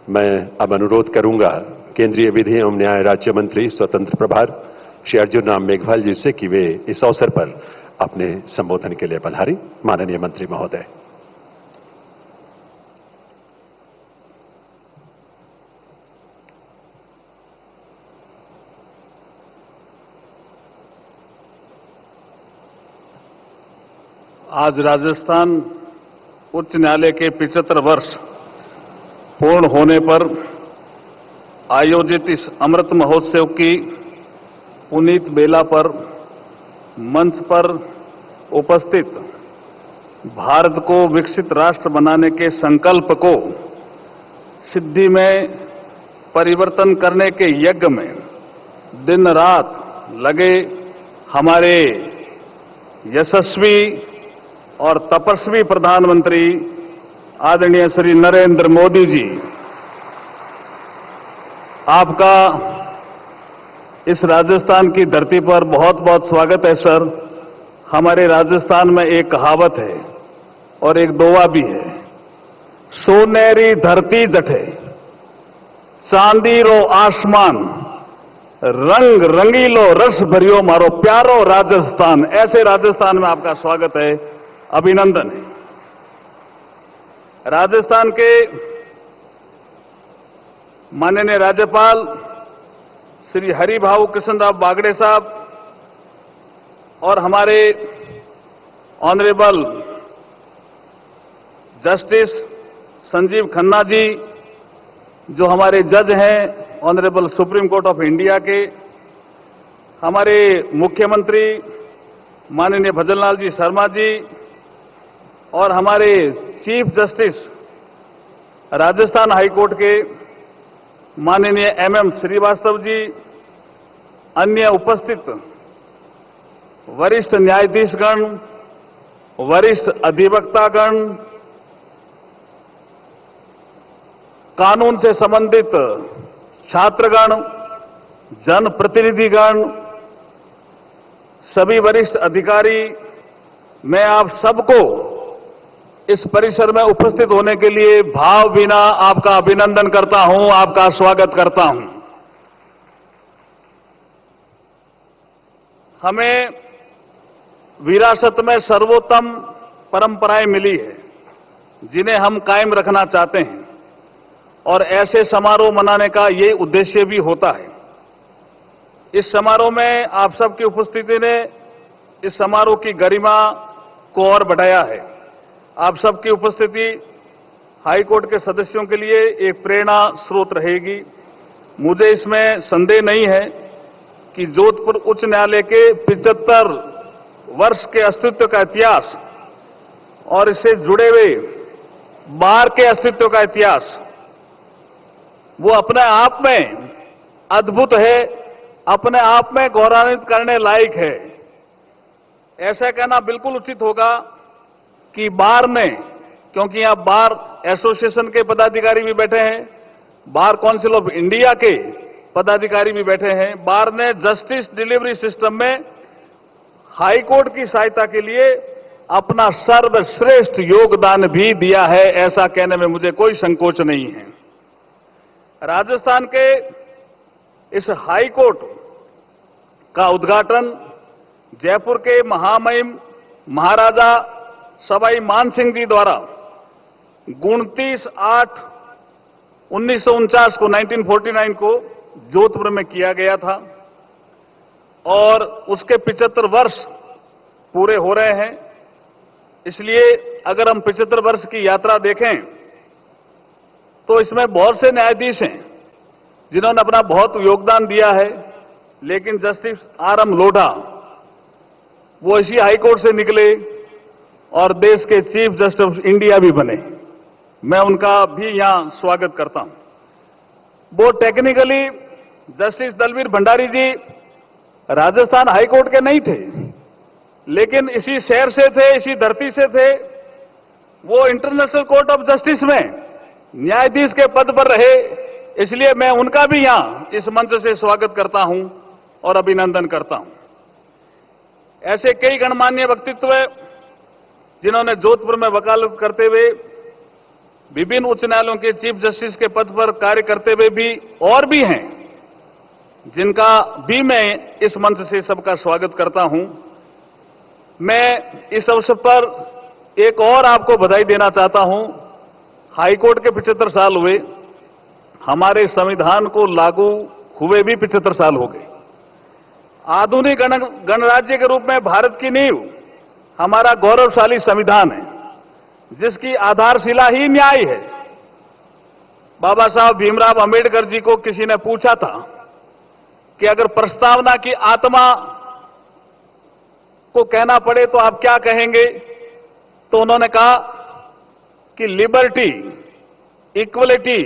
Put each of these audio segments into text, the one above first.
मैं अब अनुरोध करूंगा केंद्रीय विधि एवं न्याय राज्य मंत्री स्वतंत्र प्रभार श्री अर्जुन राम मेघवाल जी से कि वे इस अवसर पर अपने संबोधन के लिए पधारें। माननीय मंत्री महोदय। आज राजस्थान उच्च न्यायालय के 75 वर्ष पूर्ण होने पर आयोजित इस अमृत महोत्सव की पुनीत बेला पर मंच पर उपस्थित भारत को विकसित राष्ट्र बनाने के संकल्प को सिद्धि में परिवर्तन करने के यज्ञ में दिन रात लगे हमारे यशस्वी और तपस्वी प्रधानमंत्री आदरणीय श्री नरेंद्र मोदी जी, आपका इस राजस्थान की धरती पर बहुत बहुत स्वागत है सर। हमारे राजस्थान में एक कहावत है और एक दोहा भी है, सोनेरी धरती जठे चांदी रो आसमान, रंग रंगीलो रस भरियो मारो प्यारो राजस्थान। ऐसे राजस्थान में आपका स्वागत है, अभिनंदन है। राजस्थान के माननीय राज्यपाल श्री हरिभाऊ कृष्णराव बागड़े साहब और हमारे ऑनरेबल जस्टिस संजीव खन्ना जी, जो हमारे जज हैं honourable supreme court of India के, हमारे मुख्यमंत्री माननीय भजनलाल जी शर्मा जी और हमारे chief justice Rajasthan high court के माननीय एमएम श्रीवास्तव जी, अन्य उपस्थित वरिष्ठ न्यायाधीशगण, वरिष्ठ अधिवक्तागण, कानून से संबंधित छात्रगण, जनप्रतिनिधिगण, सभी वरिष्ठ अधिकारी, मैं आप सबको इस परिसर में उपस्थित होने के लिए भावभीना आपका अभिनंदन करता हूं, आपका स्वागत करता हूं। हमें विरासत में सर्वोत्तम परंपराएं मिली है जिन्हें हम कायम रखना चाहते हैं और ऐसे समारोह मनाने का ये उद्देश्य भी होता है। इस समारोह में आप सबकी उपस्थिति ने इस समारोह की गरिमा को और बढ़ाया है। आप सबकी उपस्थिति हाई कोर्ट के सदस्यों के लिए एक प्रेरणा स्रोत रहेगी। मुझे इसमें संदेह नहीं है कि जोधपुर उच्च न्यायालय के 75 वर्ष के अस्तित्व का इतिहास और इससे जुड़े हुए बार के अस्तित्व का इतिहास वो अपने आप में अद्भुत है, अपने आप में गौरवान्वित करने लायक है। ऐसा कहना बिल्कुल उचित होगा कि बार ने, क्योंकि यहां बार एसोसिएशन के पदाधिकारी भी बैठे हैं, बार काउंसिल ऑफ इंडिया के पदाधिकारी भी बैठे हैं, बार ने जस्टिस डिलीवरी सिस्टम में हाई कोर्ट की सहायता के लिए अपना सर्वश्रेष्ठ योगदान भी दिया है। ऐसा कहने में मुझे कोई संकोच नहीं है। राजस्थान के इस हाई कोर्ट का उद्घाटन जयपुर के महामहिम महाराजा सवाई मानसिंह जी द्वारा 29/8/1949 को 1949 को जोधपुर में किया गया था और उसके 75 वर्ष पूरे हो रहे हैं। इसलिए अगर हम 75 वर्ष की यात्रा देखें तो इसमें बहुत से न्यायाधीश हैं जिन्होंने अपना बहुत योगदान दिया है, लेकिन जस्टिस आर.एम. लोढ़ा वो इसी हाईकोर्ट से निकले और देश के चीफ जस्टिस ऑफ इंडिया भी बने। मैं उनका भी यहां स्वागत करता हूं। वो टेक्निकली जस्टिस दलवीर भंडारी जी राजस्थान हाईकोर्ट के नहीं थे, लेकिन इसी शहर से थे, इसी धरती से थे। वो इंटरनेशनल कोर्ट ऑफ जस्टिस में न्यायाधीश के पद पर रहे, इसलिए मैं उनका भी यहां इस मंच से स्वागत करता हूं और अभिनंदन करता हूं। ऐसे कई गणमान्य व्यक्तित्व जिन्होंने जोधपुर में वकालत करते हुए विभिन्न उच्च न्यायालयों के चीफ जस्टिस के पद पर कार्य करते हुए भी और भी हैं, जिनका भी मैं इस मंच से सबका स्वागत करता हूं। मैं इस अवसर पर एक और आपको बधाई देना चाहता हूं। हाईकोर्ट के 75 साल हुए, हमारे संविधान को लागू हुए भी 75 साल हो गए। आधुनिक गणराज्य के रूप में भारत की नींव हमारा गौरवशाली संविधान है, जिसकी आधारशिला ही न्याय है। बाबा साहब भीमराव अंबेडकर जी को किसी ने पूछा था कि अगर प्रस्तावना की आत्मा को कहना पड़े तो आप क्या कहेंगे, तो उन्होंने कहा कि लिबर्टी, इक्वलिटी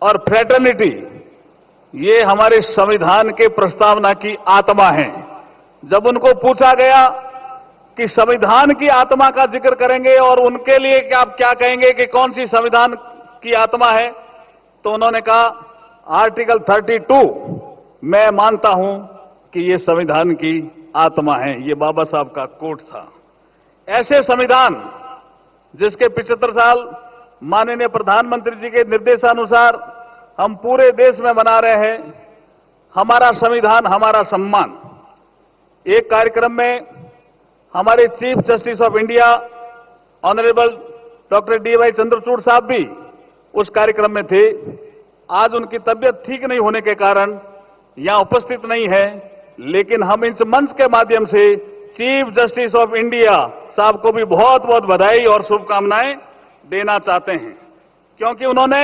और फ्रेटर्निटी ये हमारे संविधान के प्रस्तावना की आत्मा है। जब उनको पूछा गया कि संविधान की आत्मा का जिक्र करेंगे और उनके लिए कि आप क्या कहेंगे कि कौन सी संविधान की आत्मा है, तो उन्होंने कहा आर्टिकल 32 मैं मानता हूं कि ये संविधान की आत्मा है। ये बाबा साहब का कोट था। ऐसे संविधान जिसके 75 साल माननीय प्रधानमंत्री जी के निर्देशानुसार हम पूरे देश में मना रहे हैं। हमारा संविधान हमारा सम्मान। एक कार्यक्रम में हमारे chief justice of India honourable doctor D.Y.. Chandrachud साहब भी उस कार्यक्रम में थे। आज उनकी तबीयत ठीक नहीं होने के कारण यहां उपस्थित नहीं है, लेकिन हम इस मंच के माध्यम से चीफ जस्टिस ऑफ इंडिया साहब को भी बहुत बहुत बधाई और शुभकामनाएं देना चाहते हैं, क्योंकि उन्होंने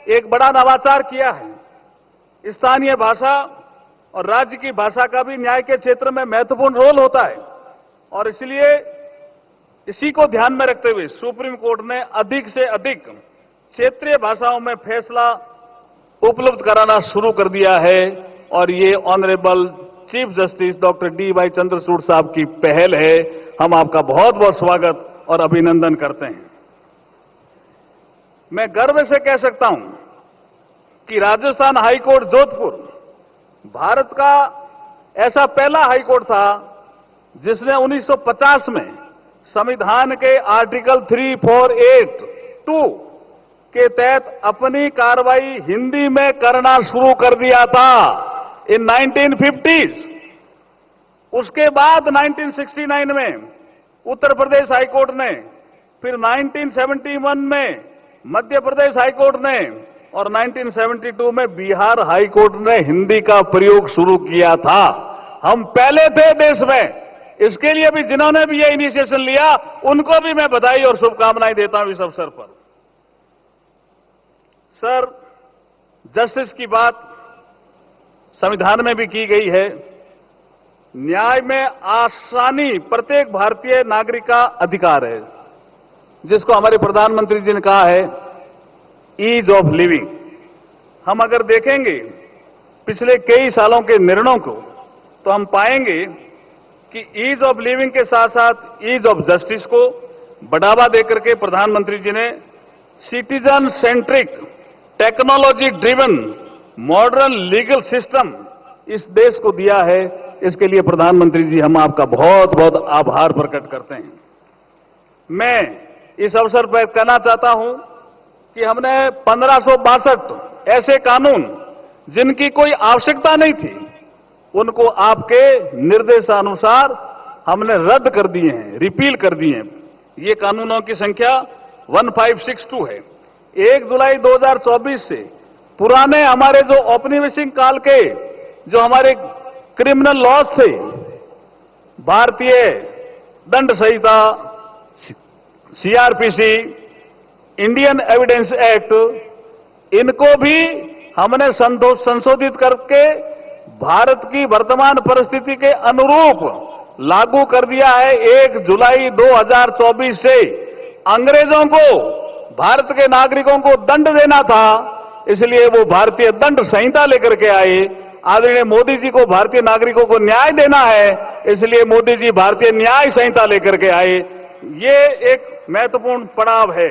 एक बड़ा नवाचार किया है। स्थानीय भाषा और राज्य की भाषा का भी न्याय के क्षेत्र में महत्वपूर्ण रोल होता है, और इसलिए इसी को ध्यान में रखते हुए सुप्रीम कोर्ट ने अधिक से अधिक क्षेत्रीय भाषाओं में फैसला उपलब्ध कराना शुरू कर दिया है, और ये honourable chief justice doctor D.Y.. Chandrachud साहब की पहल है। हम आपका बहुत बहुत स्वागत और अभिनंदन करते हैं। मैं गर्व से कह सकता हूं कि राजस्थान हाईकोर्ट जोधपुर भारत का ऐसा पहला हाईकोर्ट था जिसने 1950 में संविधान के आर्टिकल 348(2) के तहत अपनी कार्रवाई हिंदी में करना शुरू कर दिया था इन 1950s। उसके बाद 1969 में उत्तर प्रदेश हाईकोर्ट ने, फिर 1971 में मध्य प्रदेश हाईकोर्ट ने और 1972 में बिहार हाईकोर्ट ने हिंदी का प्रयोग शुरू किया था। हम पहले थे देश में। इसके लिए भी जिन्होंने भी ये इनिशिएशन लिया उनको भी मैं बधाई और शुभकामनाएं देता हूं इस अवसर पर। सर, जस्टिस की बात संविधान में भी की गई है। न्याय में आसानी प्रत्येक भारतीय नागरिक का अधिकार है, जिसको हमारे प्रधानमंत्री जी ने कहा है ईज ऑफ लिविंग। हम अगर देखेंगे पिछले कई सालों के निर्णयों को, तो हम पाएंगे कि ईज ऑफ लिविंग के साथ साथ ईज ऑफ जस्टिस को बढ़ावा देकर के प्रधानमंत्री जी ने citizen centric, technology driven modern legal system इस देश को दिया है। इसके लिए प्रधानमंत्री जी हम आपका बहुत बहुत आभार प्रकट करते हैं। मैं इस अवसर पर कहना चाहता हूं कि हमने 1562 ऐसे कानून जिनकी कोई आवश्यकता नहीं थी, उनको आपके निर्देशानुसार हमने रद्द कर दिए हैं, रिपील कर दिए हैं। ये कानूनों की संख्या 1562 है। 1 जुलाई 2024 से पुराने हमारे जो औपनिवेशिक काल के जो हमारे क्रिमिनल लॉज थे, भारतीय दंड संहिता, सीआरपीसी, इंडियन एविडेंस एक्ट, इनको भी हमने संशोधित करके भारत की वर्तमान परिस्थिति के अनुरूप लागू कर दिया है। 1 जुलाई 2024 से अंग्रेजों को भारत के नागरिकों को दंड देना था, इसलिए वो भारतीय दंड संहिता लेकर के आए। आदरणीय मोदी जी को भारतीय नागरिकों को न्याय देना है, इसलिए मोदी जी भारतीय न्याय संहिता लेकर के आए। ये एक महत्वपूर्ण पड़ाव है।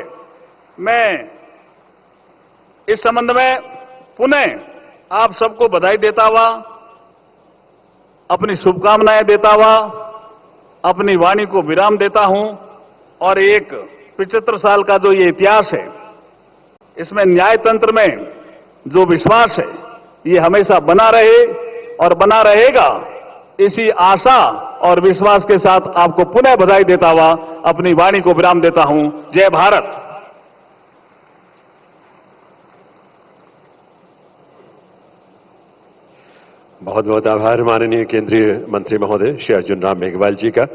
मैं इस संबंध में पुनः आप सबको बधाई देता हुआ, अपनी शुभकामनाएं देता हुआ, अपनी वाणी को विराम देता हूं और एक 75 साल का जो ये इतिहास है, इसमें न्यायतंत्र में जो विश्वास है ये हमेशा बना रहे और बना रहेगा, इसी आशा और विश्वास के साथ आपको पुनः बधाई देता हुआ अपनी वाणी को विराम देता हूं। जय भारत। बहुत बहुत आभार माननीय केंद्रीय मंत्री महोदय श्री अर्जुन राम मेघवाल जी का।